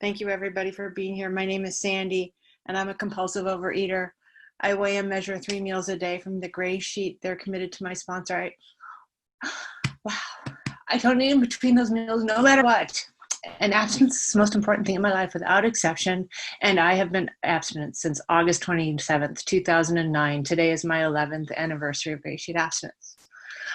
Thank you everybody for being here. My name is Sandy and I'm a compulsive overeater. I weigh and measure 3 meals a day from the Gray Sheet. They're committed to my sponsor. Wow, I don't eat in between those meals no matter what. And abstinence is the most important thing in my life without exception. And I have been abstinent since August 27th, 2009. Today is my 11th anniversary of Gray Sheet abstinence.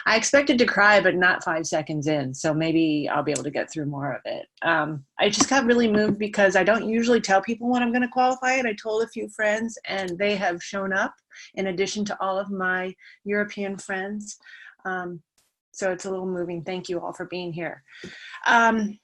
I expected to cry, but not 5 seconds in. So maybe I'll be able to get through more of it. I just got really moved because I don't usually tell people when I'm going to qualify it. I told a few friends and they have shown up in addition to all of my European friends. So it's a little moving. Thank you all for being here. So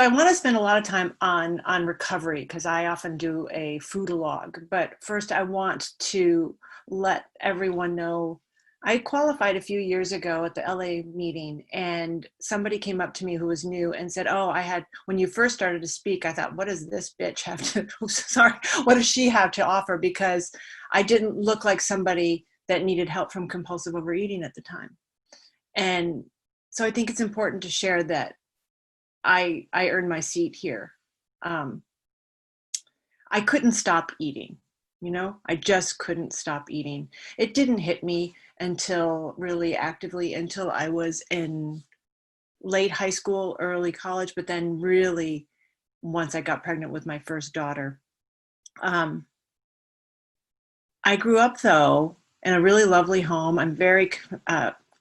I want to spend a lot of time on recovery because I often do a foodalog. But first I want to let everyone know I qualified a few years ago at the LA meeting, and somebody came up to me who was new and said, oh, when you first started to speak, I thought, what does this bitch have to, what does she have to offer? Because I didn't look like somebody that needed help from compulsive overeating at the time. And so I think it's important to share that I earned my seat here. I couldn't stop eating. I just couldn't stop eating. It didn't hit me until really actively until I was in late high school, early college, but then really once I got pregnant with my first daughter. I grew up though in a really lovely home. I'm very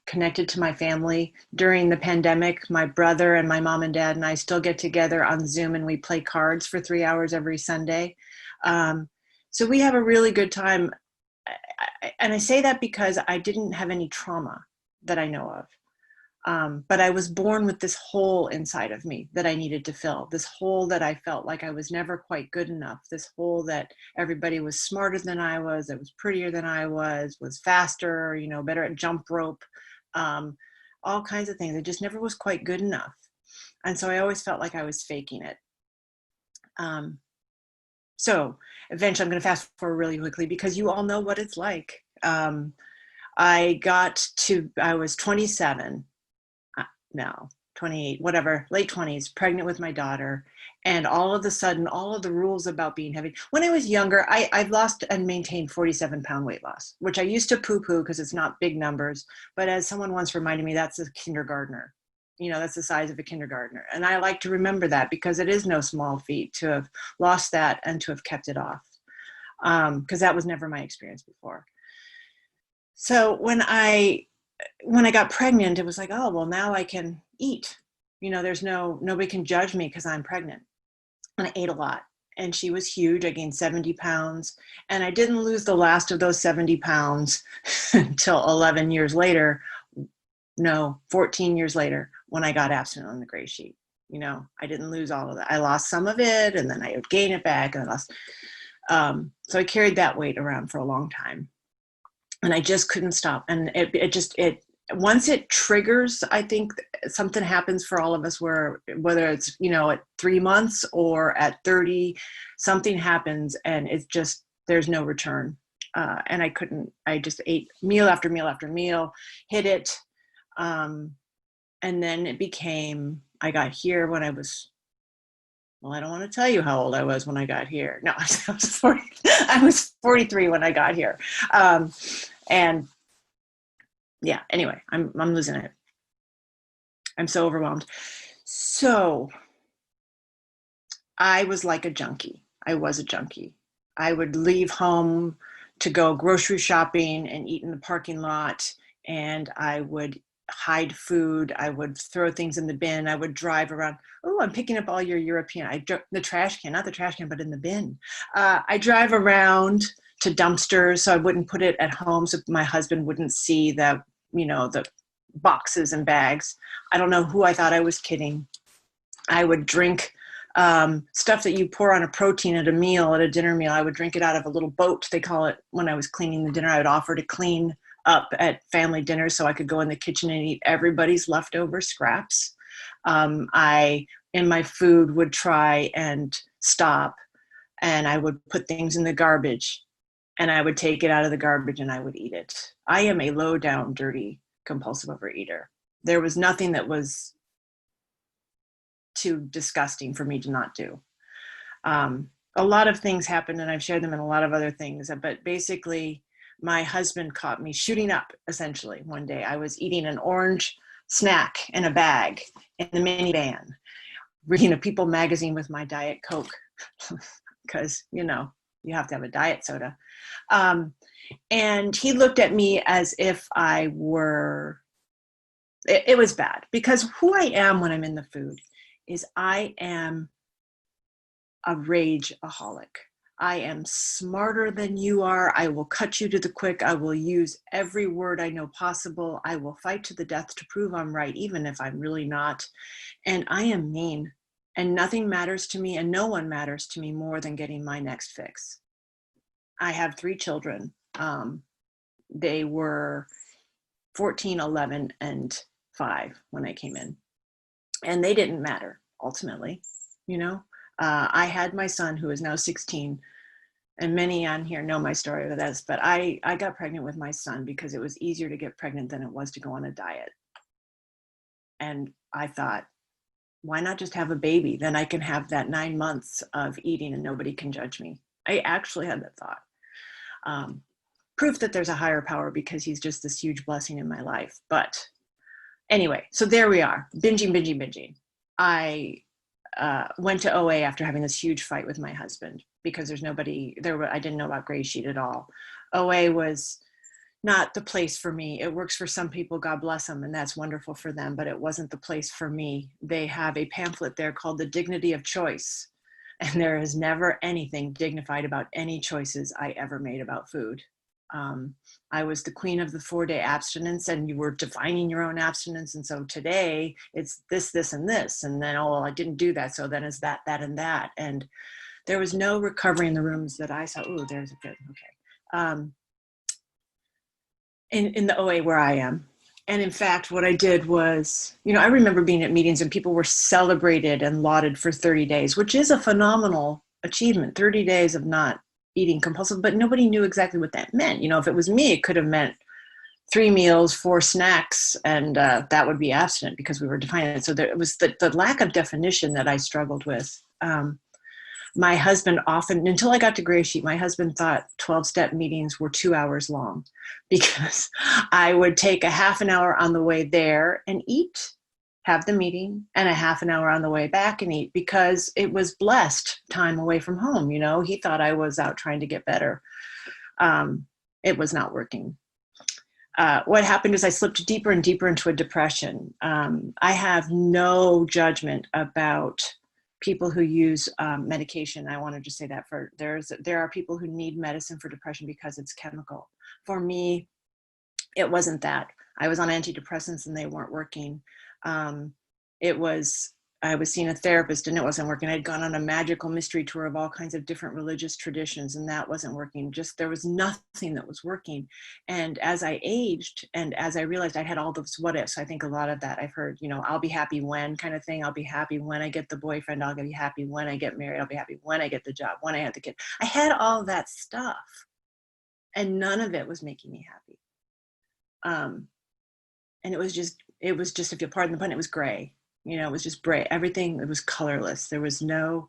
connected to my family. During the pandemic, my brother and my mom and dad and I still get together on Zoom and we play cards for 3 hours every Sunday. So we have a really good time. And I say that because I didn't have any trauma that I know of. But I was born with this hole inside of me that I needed to fill, this hole that I felt like I was never quite good enough, this hole that everybody was smarter than I was, that was prettier than I was faster, better at jump rope, all kinds of things. I just never was quite good enough. And so I always felt like I was faking it. So eventually I'm going to fast forward really quickly because you all know what it's like. I was 27, no, 28, whatever, late 20s, pregnant with my daughter. And all of a sudden, all of the rules about being heavy. When I was younger, I've lost and maintained 47-pound weight loss, which I used to poo-poo because it's not big numbers. But as someone once reminded me, that's a kindergartner. That's the size of a kindergartner. And I like to remember that because it is no small feat to have lost that and to have kept it off. Because that was never my experience before. So when I got pregnant, it was like, oh, well, now I can eat. There's nobody can judge me because I'm pregnant. And I ate a lot. And she was huge. I gained 70 pounds. And I didn't lose the last of those 70 pounds until 11 years later. No, 14 years later when I got abstinent on the Gray Sheet. I didn't lose all of that. I lost some of it and then I would gain it back and I lost. So I carried that weight around for a long time and I just couldn't stop. And it once it triggers, I think something happens for all of us where whether it's, at 3 months or at 30, something happens and it's just, there's no return. And I just ate meal after meal after meal, hit it. And then it became, I got here when I was, well, I don't want to tell you how old I was when I got here. No, I was 43 when I got here. And yeah, anyway, I'm losing it. I'm so overwhelmed. So I was like a junkie. I was a junkie. I would leave home to go grocery shopping and eat in the parking lot. And I would hide food. I would throw things in the bin. I would drive around. Oh, I'm picking up all your European, the trash can, not the trash can, but in the bin. I drive around to dumpsters so I wouldn't put it at home so my husband wouldn't see the boxes and bags. I don't know who I thought I was kidding. I would drink stuff that you pour on a protein at a dinner meal. I would drink it out of a little boat, they call it, when I was cleaning the dinner. I would offer to clean up at family dinners so I could go in the kitchen and eat everybody's leftover scraps. I, in my food, would try and stop, and I would put things in the garbage, and I would take it out of the garbage and I would eat it. I am a low down, dirty, compulsive overeater. There was nothing that was too disgusting for me to not do. A lot of things happened, and I've shared them in a lot of other things, but basically my husband caught me shooting up essentially one day. I was eating an orange snack in a bag in the minivan, reading a People magazine with my Diet Coke, because, you have to have a diet soda. And he looked at me as if I were, it was bad, because who I am when I'm in the food is I am a rageaholic. I am smarter than you are. I will cut you to the quick. I will use every word I know possible. I will fight to the death to prove I'm right, even if I'm really not. And I am mean, and nothing matters to me, and no one matters to me more than getting my next fix. I have 3 children. They were 14, 11, and 5 when I came in. And they didn't matter, ultimately, I had my son, who is now 16, and many on here know my story with this, but I got pregnant with my son because it was easier to get pregnant than it was to go on a diet. And I thought, why not just have a baby? Then I can have that 9 months of eating and nobody can judge me. I actually had that thought. Proof that there's a higher power, because he's just this huge blessing in my life. But anyway, so there we are, binging. I went to OA after having this huge fight with my husband, because there's nobody there. I didn't know about GreySheet at all. OA was not the place for me. It works for some people, God bless them, and that's wonderful for them, but it wasn't the place for me. They have a pamphlet there called The Dignity of Choice, and there is never anything dignified about any choices I ever made about food. I was the queen of the 4-day abstinence, and you were defining your own abstinence. And so today it's this, this, and this. And then, oh, well, I didn't do that. So then it's that, that, and that. And there was no recovery in the rooms that I saw. Oh, there's a good, okay. In the OA where I am. And in fact, what I did was, I remember being at meetings and people were celebrated and lauded for 30 days, which is a phenomenal achievement, 30 days of not eating compulsive, but nobody knew exactly what that meant. If it was me, it could have meant 3 meals, 4 snacks, and that would be abstinent, because we were defining it. So there was the lack of definition that I struggled with. My husband often, until I got to GreySheet, my husband thought 12-step meetings were 2 hours long, because I would take a half an hour on the way there and eat, have the meeting, and a half an hour on the way back and eat, because it was blessed time away from home. He thought I was out trying to get better. It was not working. What happened is I slipped deeper and deeper into a depression. I have no judgment about people who use medication. I want to just say that there are people who need medicine for depression because it's chemical. For me, it wasn't that. I was on antidepressants and they weren't working. I was seeing a therapist and it wasn't working. I'd gone on a magical mystery tour of all kinds of different religious traditions and that wasn't working. There was nothing that was working. And as I aged and as I realized I had all those what ifs, I think a lot of that I've heard, I'll be happy when kind of thing. I'll be happy when I get the boyfriend. I'll be happy when I get married. I'll be happy when I get the job, when I have the kid. I had all that stuff and none of it was making me happy. And it was just, if you pardon the pun, it was gray. It was just gray. Everything, it was colorless. There was no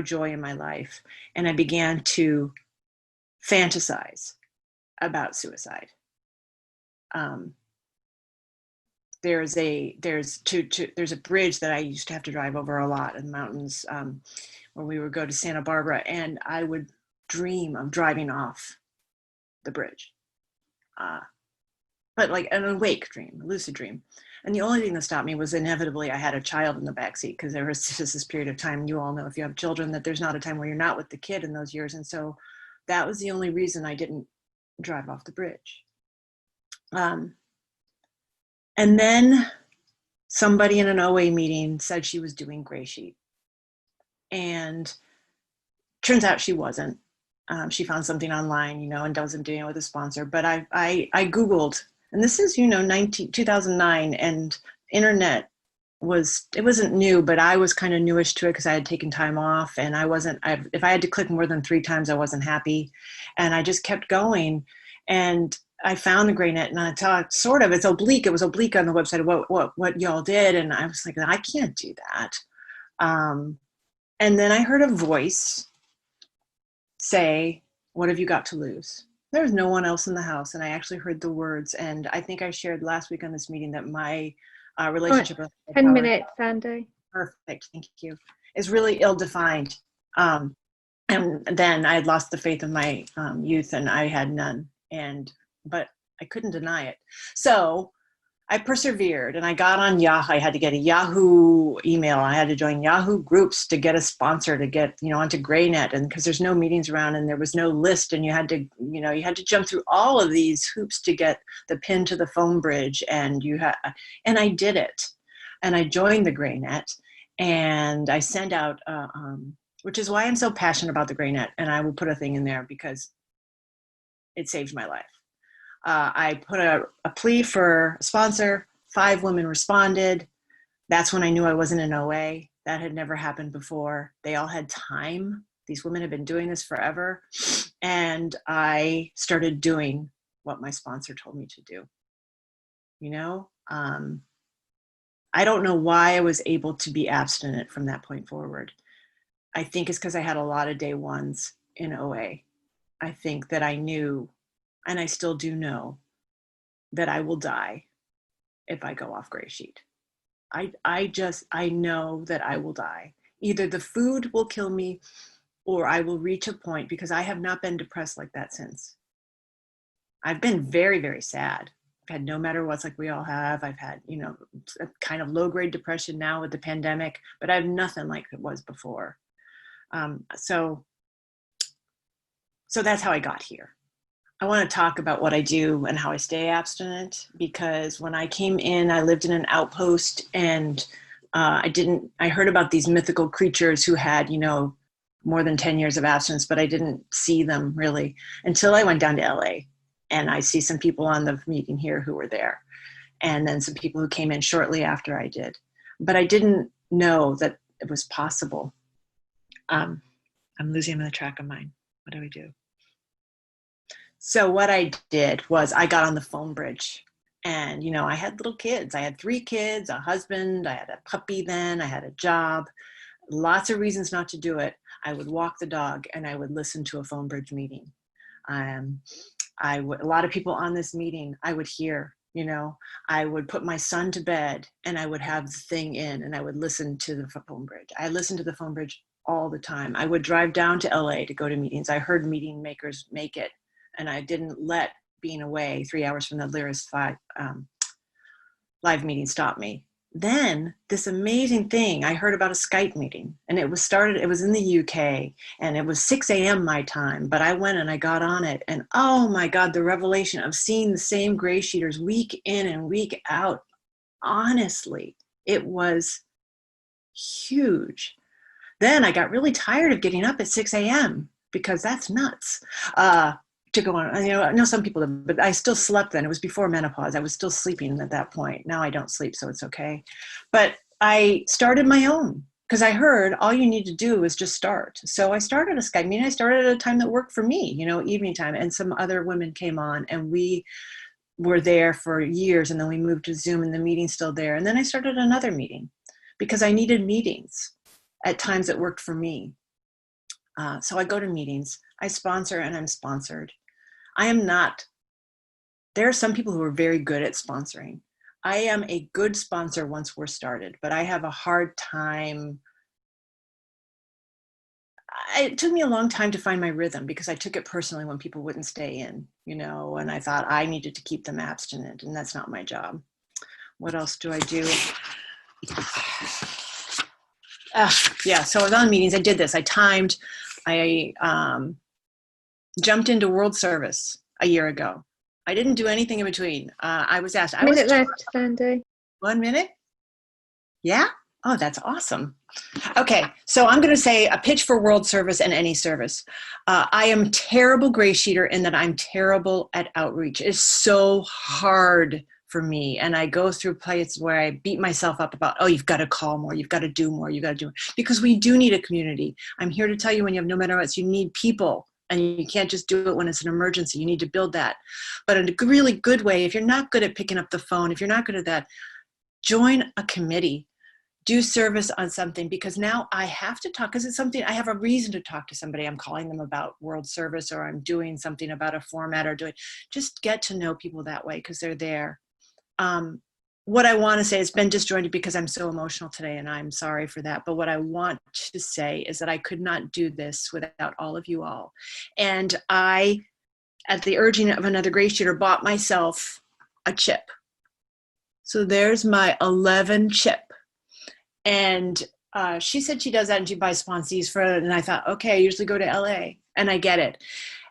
joy in my life. And I began to fantasize about suicide. There's a bridge that I used to have to drive over a lot in the mountains, where we would go to Santa Barbara, and I would dream of driving off the bridge. But like an awake dream, a lucid dream. And the only thing that stopped me was inevitably I had a child in the backseat, because there was just this period of time, you all know if you have children, that there's not a time where you're not with the kid in those years. And so that was the only reason I didn't drive off the bridge. And then somebody in an OA meeting said she was doing GreySheet. And turns out she wasn't. She found something online, and wasn't doing it with a sponsor. But I Googled, and this is, 2009, and internet wasn't new, but I was kind of newish to it because I had taken time off, and if I had to click more than 3 times, I wasn't happy. And I just kept going. And I found the GreyNet, and I thought, sort of, it was oblique on the website of what y'all did. And I was like, I can't do that. And then I heard a voice say, "What have you got to lose?" There was no one else in the house, and I actually heard the words. And I think I shared last week on this meeting that my relationship with 10 power, minutes, Sandie. perfect, thank you, is really ill-defined. And then I had lost the faith of my youth, and I had none. But I couldn't deny it. So I persevered, and I got on Yahoo. I had to get a Yahoo email. I had to join Yahoo groups to get a sponsor, to get, onto GreyNet, and because there's no meetings around and there was no list, and you had to jump through all of these hoops to get the pin to the phone bridge, and I did it, and I joined the GreyNet, and I sent out, which is why I'm so passionate about the GreyNet, and I will put a thing in there because it saved my life. I put a plea for a sponsor. 5 women responded. That's when I knew I wasn't in OA. That had never happened before. They all had time. These women have been doing this forever. And I started doing what my sponsor told me to do. I don't know why I was able to be abstinent from that point forward. I think it's because I had a lot of day ones in OA. I think that I knew, and I still do know, that I will die if I go off Grey Sheet. I know that I will die. Either the food will kill me, or I will reach a point, because I have not been depressed like that since. I've been very, very sad. I've had no matter what's, like we all have. I've had, a kind of low-grade depression now with the pandemic, but I have nothing like it was before. So that's how I got here. I want to talk about what I do and how I stay abstinent, because when I came in, I lived in an outpost, and I heard about these mythical creatures who had, more than 10 years of abstinence, but I didn't see them really until I went down to LA, and I see some people on the meeting here who were there, and then some people who came in shortly after I did, but I didn't know that it was possible. I'm losing the track of mine. What do we do? So what I did was I got on the phone bridge, and, I had little kids. I had 3 kids, a husband, I had a puppy then, I had a job, lots of reasons not to do it. I would walk the dog, and I would listen to a phone bridge meeting. A lot of people on this meeting, I would hear, I would put my son to bed, and I would have the thing in, and I would listen to the phone bridge. I listened to the phone bridge all the time. I would drive down to LA to go to meetings. I heard meeting makers make it, and I didn't let being away 3 hours from the Lyris live meeting stop me. Then this amazing thing, I heard about a Skype meeting, and it was in the UK, and it was 6 a.m. my time, but I went and I got on it, and oh my God, the revelation of seeing the same GreySheeters week in and week out, honestly, it was huge. Then I got really tired of getting up at 6 a.m. because that's nuts. To go on, I know some people, but I still slept then. It was before menopause. I was still sleeping at that point. Now I don't sleep, so it's okay. But I started my own, because I heard all you need to do is just start. So I started a Skype meeting. I started at a time that worked for me, evening time, and some other women came on, and we were there for years, and then we moved to Zoom, and the meeting's still there. And then I started another meeting because I needed meetings at times that worked for me. So I go to meetings, I sponsor, and I'm sponsored. There are some people who are very good at sponsoring. I am a good sponsor once we're started, but I have a hard time. It took me a long time to find my rhythm, because I took it personally when people wouldn't stay in, and I thought I needed to keep them abstinent, and that's not my job. What else do I do? Yeah, so I was on meetings. I did this. I timed. I jumped into World Service a year ago. I didn't do anything in between. I was asked. A minute left, Sandie. 1 minute? Yeah? Oh, that's awesome. Okay, so I'm going to say a pitch for World Service and any service. I am terrible GreySheeter in that I'm terrible at outreach. It's so hard for me, and I go through places where I beat myself up about, oh, you've got to call more, you've got to do more, you've got to do more, because we do need a community. I'm here to tell you, when you have no matter what, you need people. And you can't just do it when it's an emergency. You need to build that. But in a really good way, if you're not good at picking up the phone, if you're not good at that, join a committee. do service on something, because now I have to talk, because it's something I have a reason to talk to somebody. I'm calling them about world service, or I'm doing something about a format, or just get to know people that way because they're there. What I want to say, it's been disjointed because I'm so emotional today, and I'm sorry for that. But what I want to say is that I could not do this without all of you all. And I, at the urging of another GreySheeter, bought myself a chip. So there's my 11 chip. And she said she does that and she buys sponsees for it. And I thought, okay, I usually go to LA, and I get it.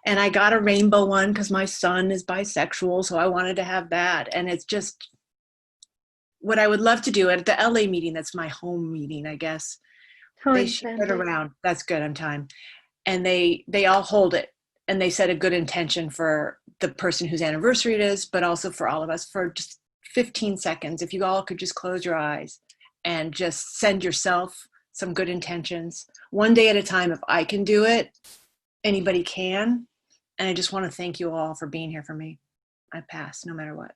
And I got a rainbow one because my son is bisexual. So I wanted to have that. And it's just what I would love to do at the LA meeting. That's my home meeting, I guess. They Time, share it Sandy. around. That's good on time. And they all hold it. And they set a good intention for the person whose anniversary it is, but also for all of us, for just 15 seconds. If you all could just close your eyes and just send yourself some good intentions. One day at a time. If I can do it, anybody can. And I just want to thank you all for being here for me. I pass no matter what.